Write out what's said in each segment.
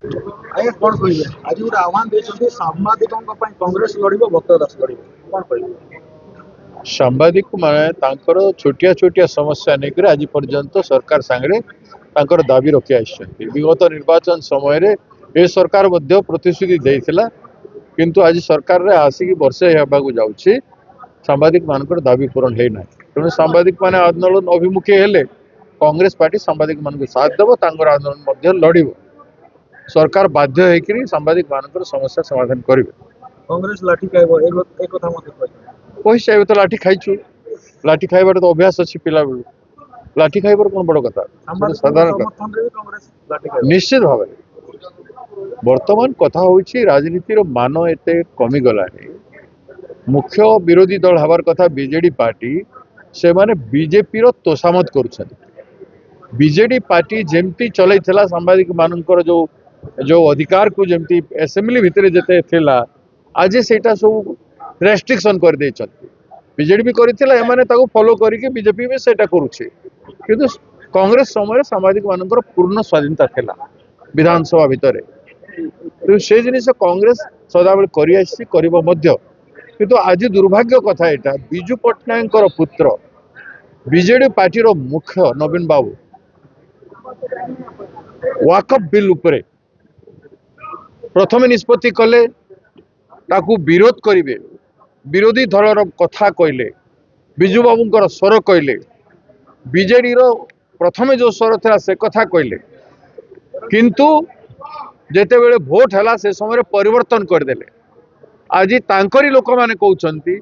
ଆଜ୍ଞା କଣ କହିବେ ଆଜି ଗୋଟେ ଆହ୍ୱାନ ଦେଇଛନ୍ତି ସାମ୍ବାଦିକଙ୍କ ପାଇଁ କଂଗ୍ରେସ ଲଢିବ ଭକ୍ତ ଦାସ ଲଢିବ କଣ କହିବେ? ସାମ୍ବାଦିକ ମାନେ ତାଙ୍କର ଛୋଟିଆ ଛୋଟିଆ ସମସ୍ୟା ନେଇକରି ଆଜି ପର୍ଯ୍ୟନ୍ତ ସରକାର ସାଙ୍ଗରେ ତାଙ୍କର ଦାବି ରଖି ଆସିଛନ୍ତି। ବିଗତ ନିର୍ବାଚନ ସମୟରେ ଏ ସରକାର ମଧ୍ୟ ପ୍ରତିଶ୍ରୁତି ଦେଇଥିଲା, କିନ୍ତୁ ଆଜି ସରକାରରେ ଆସିକି ବର୍ଷେ ହେବାକୁ ଯାଉଛି ସାମ୍ବାଦିକ ମାନଙ୍କର ଦାବି ପୂରଣ ହେଇନାହିଁ। ତେଣୁ ସାମ୍ବାଦିକ ମାନେ ଆନ୍ଦୋଳନ ଅଭିମୁଖୀ ହେଲେ କଂଗ୍ରେସ ପାର୍ଟି ସାମ୍ବାଦିକ ମାନଙ୍କୁ ସାଥ ଦେବ, ତାଙ୍କର ଆନ୍ଦୋଳନ ମଧ୍ୟ ଲଢିବ। ସରକାର ବାଧ୍ୟ ହେଇକରି ସାମ୍ବାଦିକ ମାନଙ୍କର ସମସ୍ୟା ସମାଧାନ କରିବେ। କଂଗ୍ରେସ ଲାଠି ଖାଇବ ଏ କଥା ମଧ୍ୟ କହିଛନ୍ତି। କହିଛି ଏବେ ତ ଲାଠି ଖାଇଛୁ, ଲାଠି ଖାଇବାର ତ ଅଭ୍ୟାସ ଅଛି ପିଲାବେଳୁ। ଲାଠି ଖାଇବାର କଣ ବଡ କଥା, ସାମ୍ବାଦିକଙ୍କ ସାଧାରଣ କଥା। ସମର୍ଥନରେ ବି କଂଗ୍ରେସ ଲାଠି ଖାଇବ ନିଶ୍ଚିତ ଭାବରେ ବର୍ତ୍ତମାନ କଥା ହଉଛି ରାଜନୀତିର ମାନ ଏତେ କମିଗଲାଣି। ମୁଖ୍ୟ ବିରୋଧୀ ଦଳ ହେବାର କଥା ବିଜେଡି ପାର୍ଟି, ସେମାନେ ବିଜେପିର ତୋଷାମତ କରୁଛନ୍ତି। ବିଜେଡି ପାର୍ଟି ଯେମିତି ଚଲେଇଥିଲା ସାମ୍ବାଦିକ ମାନଙ୍କର ଯୋଉ ଅଧିକାର କୁ ଯେମିତି ଆସେମ୍ବଲି ଭିତରେ ଯେତେ ଥିଲା, ଆଜି ସେଇଟା ସବୁ ରେଷ୍ଟ୍ରିକ୍ସନ କରିଦେଇଛନ୍ତି। ବିଜେଡି ବି କରିଥିଲା, ଏମାନେ ତାକୁ ଫଲୋ କରିକି ବିଜେପି ବି ସେଇଟା କରୁଛି। କିନ୍ତୁ କଂଗ୍ରେସ ସମୟରେ ସାମ୍ବାଦିକ ମାନଙ୍କର ପୂର୍ଣ୍ଣ ସ୍ୱାଧୀନତା ଥିଲା ବିଧାନସଭା ଭିତରେ। ସେ ଜିନିଷ କଂଗ୍ରେସ ସଦାବେଳେ କରିଆସିଛି, କରିବ ମଧ୍ୟ। କିନ୍ତୁ ଆଜି ଦୁର୍ଭାଗ୍ୟ କଥା ଏଇଟା, ବିଜୁ ପଟ୍ଟନାୟକଙ୍କର ପୁତ୍ର ବିଜେଡି ପାର୍ଟିର ମୁଖ୍ୟ ନବୀନ ବାବୁ ୱାକଫ ବିଲ୍ ଉପରେ ପ୍ରଥମେ ନିଷ୍ପତ୍ତି କଲେ, ତାକୁ ବିରୋଧ କରିବେ, ବିରୋଧୀ ଦଳର କଥା କହିଲେ, ବିଜୁ ବାବୁଙ୍କର ସ୍ୱର କହିଲେ, ବିଜେଡିର ପ୍ରଥମେ ଯୋଉ ସ୍ୱର ଥିଲା ସେ କଥା କହିଲେ, କିନ୍ତୁ ଯେତେବେଳେ ଭୋଟ ହେଲା ସେ ସମୟରେ ପରିବର୍ତ୍ତନ କରିଦେଲେ। ଆଜି ତାଙ୍କରି ଲୋକମାନେ କହୁଛନ୍ତି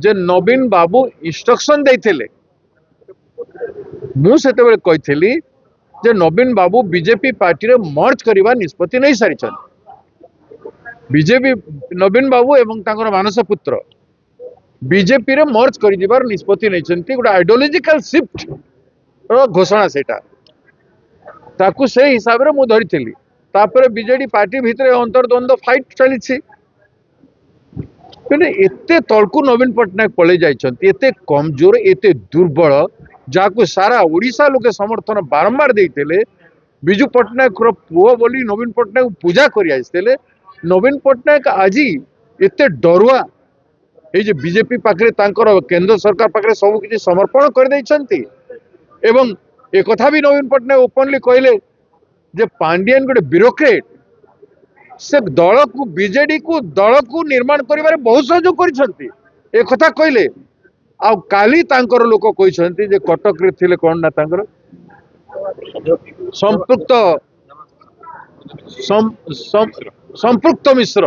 ଯେ ନବୀନ ବାବୁ ଇନଷ୍ଟ୍ରକ୍ସନ ଦେଇଥିଲେ। ମୁଁ ସେତେବେଳେ କହିଥିଲି ଯେ ନବୀନ ବାବୁ ବିଜେପି ପାର୍ଟିରେ ମର୍ଜ କରିବା ନିଷ୍ପତ୍ତି ନେଇ ସାରିଛନ୍ତି। ବିଜେପି ନବୀନ ବାବୁ ଏବଂ ତାଙ୍କର ମାନସ ପୁତ୍ର ବିଜେପି ରେ ମର୍ଜ କରିଯିବାର ନିଷ୍ପତ୍ତି ନେଇଛନ୍ତି। ଗୋଟେ ଆଇଡିଓଲୋଜିକାଲ ସିଫ୍ଟ ର ଘୋଷଣା ସେଇଟା, ତାକୁ ସେଇ ହିସାବରେ ମୁଁ ଧରିଥିଲି। ତାପରେ ବିଜେଡି ପାର୍ଟି ଭିତରେ ଅନ୍ତର୍ଦ୍ୱନ୍ଦ୍ୱ ଫାଇଟ ଚାଲିଛି। କିନ୍ତୁ ଏତେ ତଳକୁ ନବୀନ ପଟ୍ଟନାୟକ ପଳେଇ ଯାଇଛନ୍ତି, ଏତେ କମଜୋର, ଏତେ ଦୁର୍ବଳ, ଯାହାକୁ ସାରା ଓଡିଶା ଲୋକେ ସମର୍ଥନ ବାରମ୍ବାର ଦେଇଥିଲେ। ବିଜୁ ପଟ୍ଟନାୟକର ପୁଅ ବୋଲି ନବୀନ ପଟ୍ଟନାୟକ ପୂଜା କରି ଆସିଥିଲେ। ନବୀନ ପଟ୍ଟନାୟକ ଆଜି ଏତେ ଡରୁଆ, এই যে বিজেপি পাখে তাঁর কেন্দ্র সরকার পাখে সবুকিছি সমর্পণ করে দিয়েছেন। এবং একথা भी নবীন পট্টনায়ক ওপেনলি কহিলেন যে পাণ্ডিয়ান গোটে ব্ୟୁରୋକ୍ରେଟ, ସେ ଦଳକୁ ବିଜେଡି କୁ ଦଳକୁ ନିର୍ମାଣ କରିବାରେ ବହୁତ ସହଯୋଗ କରିଛନ୍ତି, একথা କହିଲେ। ଆଉ କାଲି ତାଙ୍କର ଲୋକ କହିଛନ୍ତି ଯେ କଟକରେ ଥିଲେ କଣ ନା ତାଙ୍କର ସମ୍ପୃକ୍ତ ମିଶ୍ର,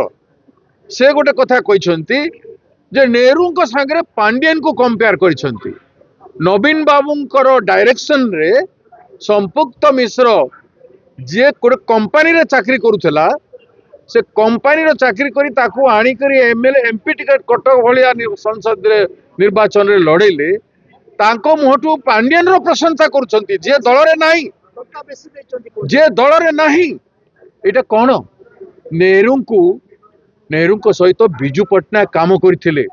ସେ ଗୋଟେ କଥା କହିଛନ୍ତି ଯେ ନେହେରୁଙ୍କ ସାଙ୍ଗରେ ପାଣ୍ଡିଆନ को कंपेयर କରିଛନ୍ତି। नवीन बाबूଙ୍କର डायरेक्शन रे संपुक्त मिश्र जे गोटे कंपनी रे चाकरी करूला, से कंपनी रो चाकरी करी ताकू आनी करी एमएलए एमपी टिकट कटक भलिया संसद रे निर्वाचन रे लड़ेले, तांको मुहटू पांडियन रो प्रशंसा करूछंती जे दल रे नाही, जे दल रे नाही। एटा कोन नेहरू को सहित बिजू पट्टनायक काम करथिले,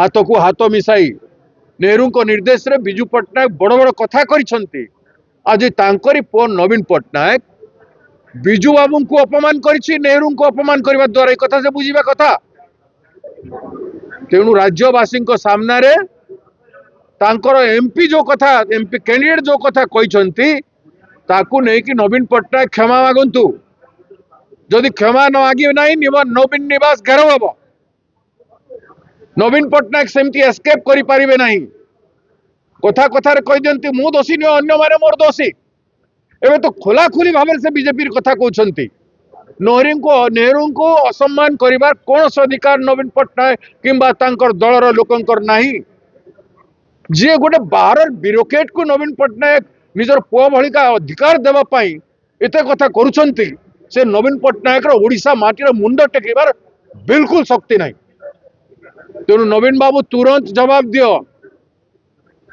हाथ को हाथ मिसाई नेहरू को निर्देश रे बिजू पट्टनायक बड़ बड़ कथा करिसंती। आज तांकरी पुଅ नवीन पट्टनायक बिजू बाबू को अपमान करिछि, नेहरू को अपमान करबा द्वारा ए कथा से बुझिबा कथा। तेणु राज्यवासी सामना रे तांकर एमपी जो कथा, एमपी कैंडिडेट जो कथा कहिसंती, ताकू नै कि नवीन पट्टनायक क्षमा मागंतु। जदि क्षमा न मागिबे नाही, नवीन निवास घेराव हबो। नवीन पट्टनायक सेमती एस्केप करि पारिबे नाही। कथा कथा रे कहि दियंती मु दोषी न अन्य माने मोर दोषी। एबे तो खोला खोली भाबे से बीजेपी कथा कहउछंती। नेहरू को असम्मान करिबार कोनस अधिकार नवीन पट्टनायक किंबा तांकर दलर लोकंकर नाही। जे गोटे बाहर ब्यूरोक्रेट को नवीन पट्टनायक निजर पुआ भलिका अधिकार देवा पाई एते कथा करूछंती, से नवीन पट्टनायक रो ओडिशा माटी रो मुंड टेकिबार बिल्कुल शक्ति नाही। तेणु नवीन बाबू तुरंत जवाब दियो।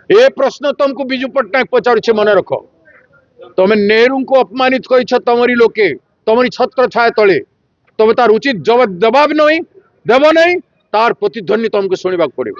ए प्रश्न तुमको बिजू पट्टनायक पचारुछे, मन रख। तमे नेहरू को अपमानित करिछ, तमरी लोके तमरी छत्र छाया तले, तमे तार उचित जवाब नहीं देव नहीं, तार प्रतिध्वनि तुमको शुणा पड़े।